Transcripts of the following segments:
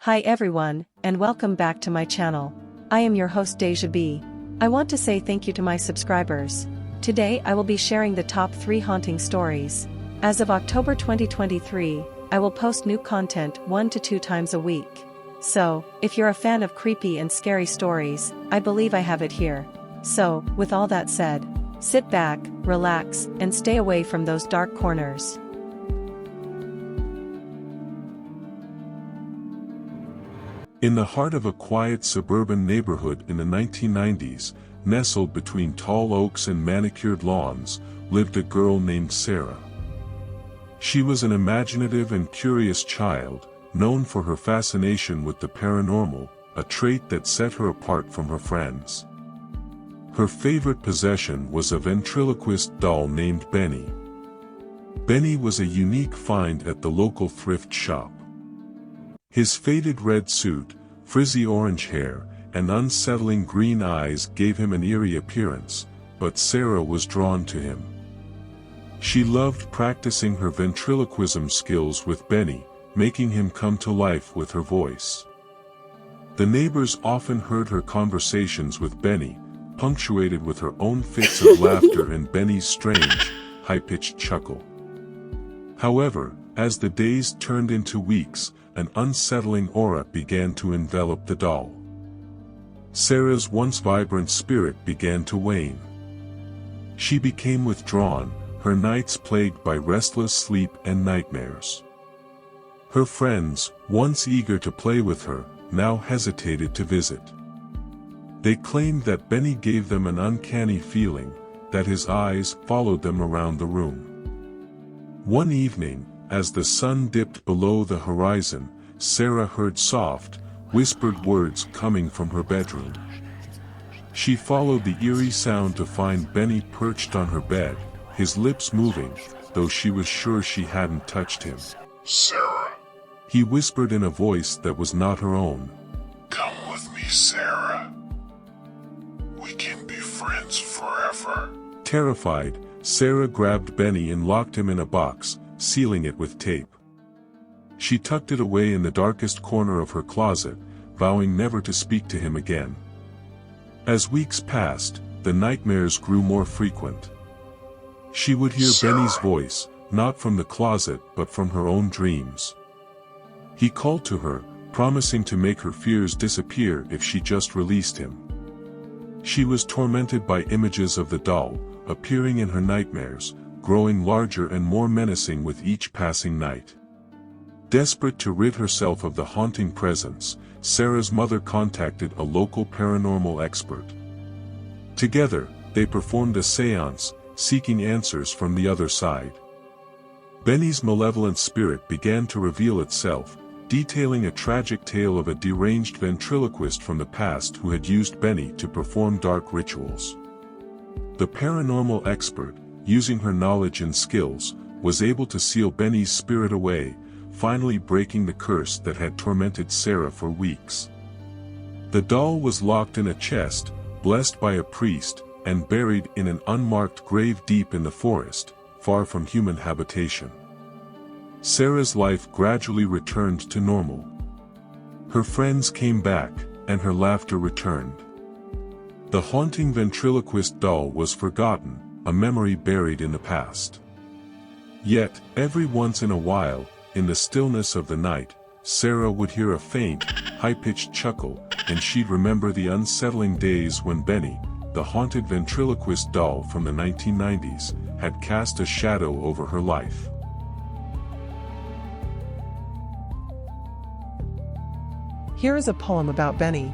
Hi everyone, and welcome back to my channel. I am your host Deja B. I want to say thank you to my subscribers. Today I will be sharing the top 3 haunting stories. As of October 2023, I will post new content 1 to 2 times a week. So, if you're a fan of creepy and scary stories, I believe I have it here. So, with all that said, sit back, relax, and stay away from those dark corners. In the heart of a quiet suburban neighborhood in the 1990s, nestled between tall oaks and manicured lawns, lived a girl named Sarah. She was an imaginative and curious child, known for her fascination with the paranormal, a trait that set her apart from her friends. Her favorite possession was a ventriloquist doll named Benny. Benny was a unique find at the local thrift shop. His faded red suit, frizzy orange hair, and unsettling green eyes gave him an eerie appearance, but Sarah was drawn to him. She loved practicing her ventriloquism skills with Benny, making him come to life with her voice. The neighbors often heard her conversations with Benny, punctuated with her own fits of laughter and Benny's strange, high-pitched chuckle. However, as the days turned into weeks, an unsettling aura began to envelop the doll. Sarah's once vibrant spirit began to wane. She became withdrawn, her nights plagued by restless sleep and nightmares. Her friends, once eager to play with her, now hesitated to visit. They claimed that Benny gave them an uncanny feeling, that his eyes followed them around the room. One evening, as the sun dipped below the horizon, Sarah heard soft, whispered words coming from her bedroom. She followed the eerie sound to find Benny perched on her bed, his lips moving, though she was sure she hadn't touched him. "Sarah," he whispered in a voice that was not her own. "come with me, Sarah. We can be friends forever." Terrified, Sarah grabbed Benny and locked him in a box, sealing it with tape. She tucked it away in the darkest corner of her closet, vowing never to speak to him again. As weeks passed, the nightmares grew more frequent. She would hear Sarah. Benny's voice, not from the closet but from her own dreams. He called to her, promising to make her fears disappear if she just released him. She was tormented by images of the doll, appearing in her nightmares, growing larger and more menacing with each passing night. Desperate to rid herself of the haunting presence, Sarah's mother contacted a local paranormal expert. Together, they performed a séance, seeking answers from the other side. Benny's malevolent spirit began to reveal itself, detailing a tragic tale of a deranged ventriloquist from the past who had used Benny to perform dark rituals. The paranormal expert, using her knowledge and skills, was able to seal Benny's spirit away, finally breaking the curse that had tormented Sarah for weeks. The doll was locked in a chest, blessed by a priest, and buried in an unmarked grave deep in the forest, far from human habitation. Sarah's life gradually returned to normal. Her friends came back, and her laughter returned. The haunting ventriloquist doll was forgotten, a memory buried in the past. Yet, every once in a while, in the stillness of the night, Sarah would hear a faint, high-pitched chuckle, and she'd remember the unsettling days when Benny, the haunted ventriloquist doll from the 1990s, had cast a shadow over her life. Here is a poem about Benny.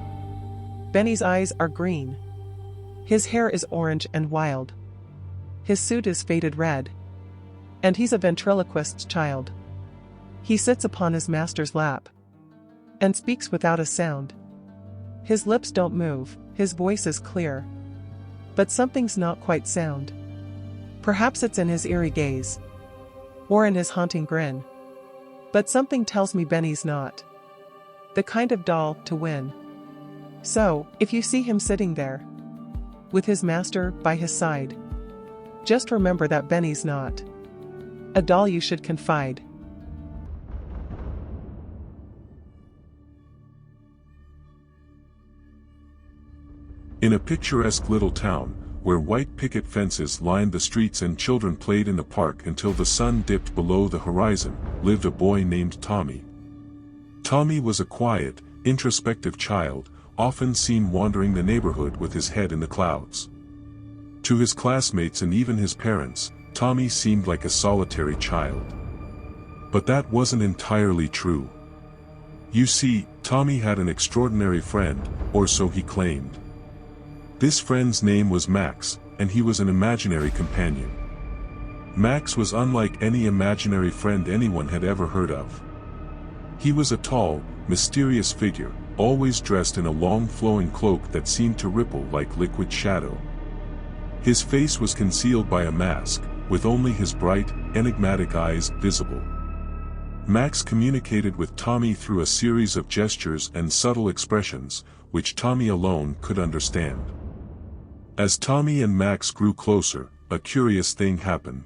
Benny's eyes are green. His hair is orange and wild. His suit is faded red. And he's a ventriloquist's child. He sits upon his master's lap and speaks without a sound. His lips don't move, his voice is clear. But something's not quite sound. Perhaps it's in his eerie gaze, or in his haunting grin. But something tells me Benny's not the kind of doll to win. So, if you see him sitting there, with his master by his side, just remember that Benny's not a doll you should confide. In a picturesque little town, where white picket fences lined the streets and children played in the park until the sun dipped below the horizon, lived a boy named Tommy. Tommy was a quiet, introspective child, often seen wandering the neighborhood with his head in the clouds. To his classmates and even his parents, Tommy seemed like a solitary child. But that wasn't entirely true. You see, Tommy had an extraordinary friend, or so he claimed. This friend's name was Max, and he was an imaginary companion. Max was unlike any imaginary friend anyone had ever heard of. He was a tall, mysterious figure, always dressed in a long flowing cloak that seemed to ripple like liquid shadow. His face was concealed by a mask, with only his bright, enigmatic eyes visible. Max communicated with Tommy through a series of gestures and subtle expressions, which Tommy alone could understand. As Tommy and Max grew closer, a curious thing happened.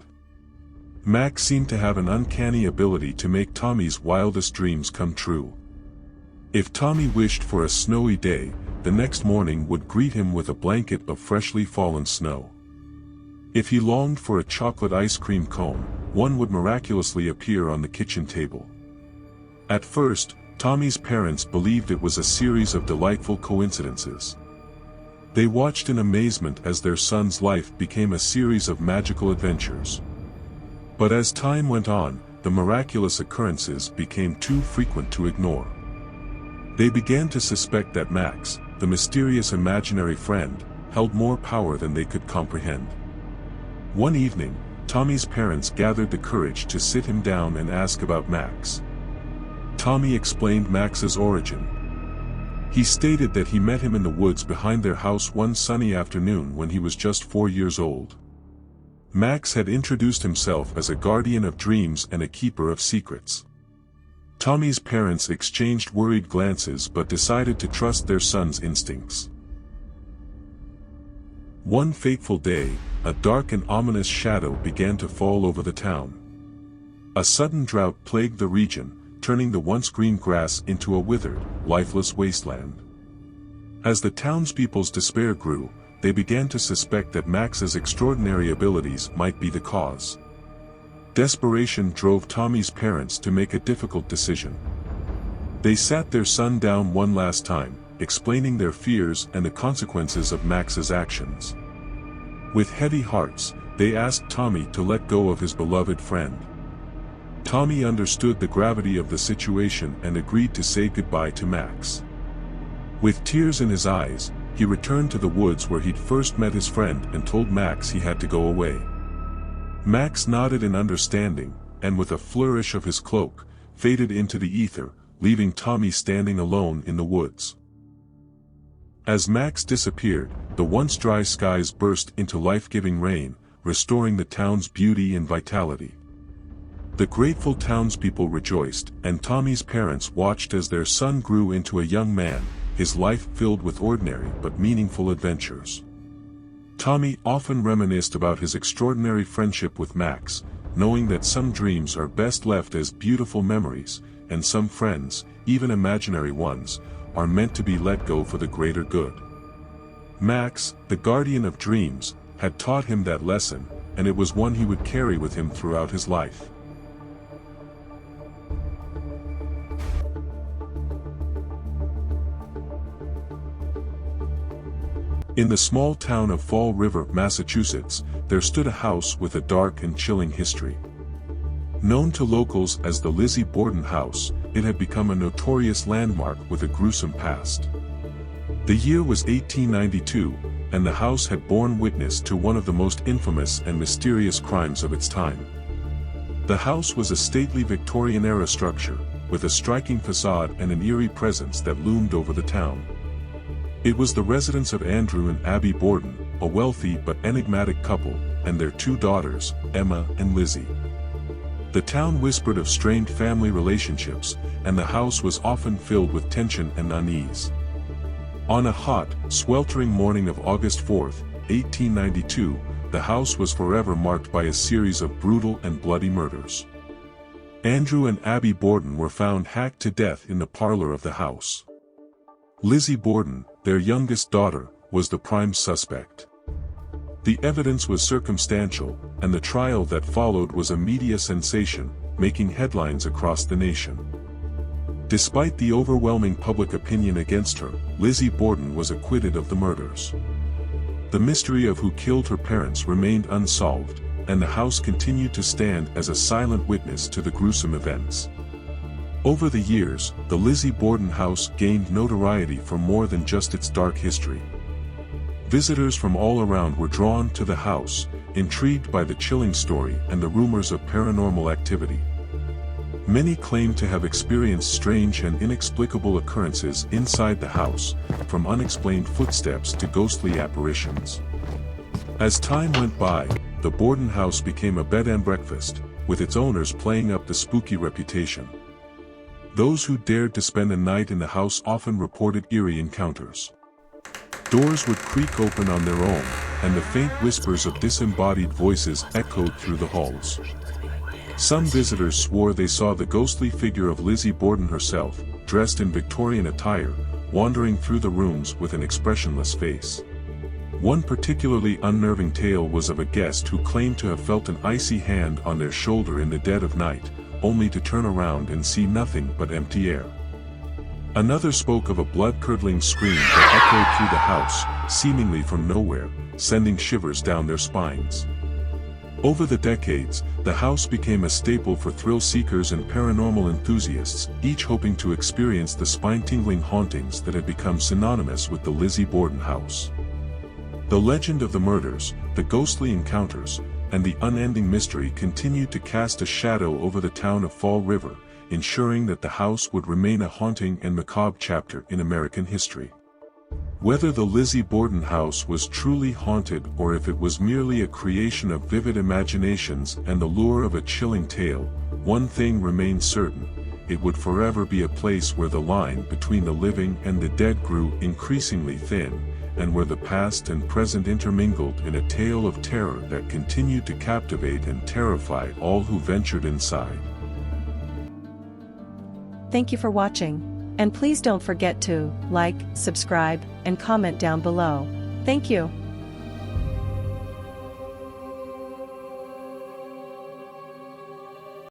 Max seemed to have an uncanny ability to make Tommy's wildest dreams come true. If Tommy wished for a snowy day, the next morning would greet him with a blanket of freshly fallen snow. If he longed for a chocolate ice cream cone, one would miraculously appear on the kitchen table. At first, Tommy's parents believed it was a series of delightful coincidences. They watched in amazement as their son's life became a series of magical adventures. But as time went on, the miraculous occurrences became too frequent to ignore. They began to suspect that Max, the mysterious imaginary friend, held more power than they could comprehend. One evening, Tommy's parents gathered the courage to sit him down and ask about Max. Tommy explained Max's origin. He stated that he met him in the woods behind their house one sunny afternoon when he was just 4 years old. Max had introduced himself as a guardian of dreams and a keeper of secrets. Tommy's parents exchanged worried glances but decided to trust their son's instincts. One fateful day, a dark and ominous shadow began to fall over the town. A sudden drought plagued the region, turning the once green grass into a withered, lifeless wasteland. As the townspeople's despair grew, they began to suspect that Max's extraordinary abilities might be the cause. Desperation drove Tommy's parents to make a difficult decision. They sat their son down one last time, explaining their fears and the consequences of Max's actions. With heavy hearts, they asked Tommy to let go of his beloved friend. Tommy understood the gravity of the situation and agreed to say goodbye to Max. With tears in his eyes, he returned to the woods where he'd first met his friend and told Max he had to go away. Max nodded in understanding, and with a flourish of his cloak, faded into the ether, leaving Tommy standing alone in the woods. As Max disappeared, the once dry skies burst into life-giving rain, restoring the town's beauty and vitality. The grateful townspeople rejoiced, and Tommy's parents watched as their son grew into a young man, his life filled with ordinary but meaningful adventures. Tommy often reminisced about his extraordinary friendship with Max, knowing that some dreams are best left as beautiful memories, and some friends, even imaginary ones, are meant to be let go for the greater good. Max, the guardian of dreams, had taught him that lesson, and it was one he would carry with him throughout his life. In the small town of Fall River, Massachusetts, there stood a house with a dark and chilling history. Known to locals as the Lizzie Borden House, it had become a notorious landmark with a gruesome past. The year was 1892, and the house had borne witness to one of the most infamous and mysterious crimes of its time. The house was a stately Victorian-era structure, with a striking facade and an eerie presence that loomed over the town. It was the residence of Andrew and Abby Borden, a wealthy but enigmatic couple, and their 2 daughters, Emma and Lizzie. The town whispered of strained family relationships, and the house was often filled with tension and unease. On a hot, sweltering morning of August 4, 1892, the house was forever marked by a series of brutal and bloody murders. Andrew and Abby Borden were found hacked to death in the parlor of the house. Lizzie Borden, their youngest daughter, was the prime suspect. The evidence was circumstantial, and the trial that followed was a media sensation, making headlines across the nation. Despite the overwhelming public opinion against her, Lizzie Borden was acquitted of the murders. The mystery of who killed her parents remained unsolved, and the house continued to stand as a silent witness to the gruesome events. Over the years, the Lizzie Borden House gained notoriety for more than just its dark history. Visitors from all around were drawn to the house, intrigued by the chilling story and the rumors of paranormal activity. Many claim to have experienced strange and inexplicable occurrences inside the house, from unexplained footsteps to ghostly apparitions. As time went by, the Borden House became a bed and breakfast, with its owners playing up the spooky reputation. Those who dared to spend a night in the house often reported eerie encounters. Doors would creak open on their own, and the faint whispers of disembodied voices echoed through the halls. Some visitors swore they saw the ghostly figure of Lizzie Borden herself, dressed in Victorian attire, wandering through the rooms with an expressionless face. One particularly unnerving tale was of a guest who claimed to have felt an icy hand on their shoulder in the dead of night, only to turn around and see nothing but empty air. Another spoke of a blood-curdling scream that echoed through the house, seemingly from nowhere, sending shivers down their spines. Over the decades, the house became a staple for thrill-seekers and paranormal enthusiasts, each hoping to experience the spine-tingling hauntings that had become synonymous with the Lizzie Borden House. The legend of the murders, the ghostly encounters, and the unending mystery continued to cast a shadow over the town of Fall River, ensuring that the house would remain a haunting and macabre chapter in American history. Whether the Lizzie Borden House was truly haunted or if it was merely a creation of vivid imaginations and the lure of a chilling tale, one thing remained certain: it would forever be a place where the line between the living and the dead grew increasingly thin, and where the past and present intermingled in a tale of terror that continued to captivate and terrify all who ventured inside. Thank you for watching, and please don't forget to like, subscribe, and comment down below. Thank you.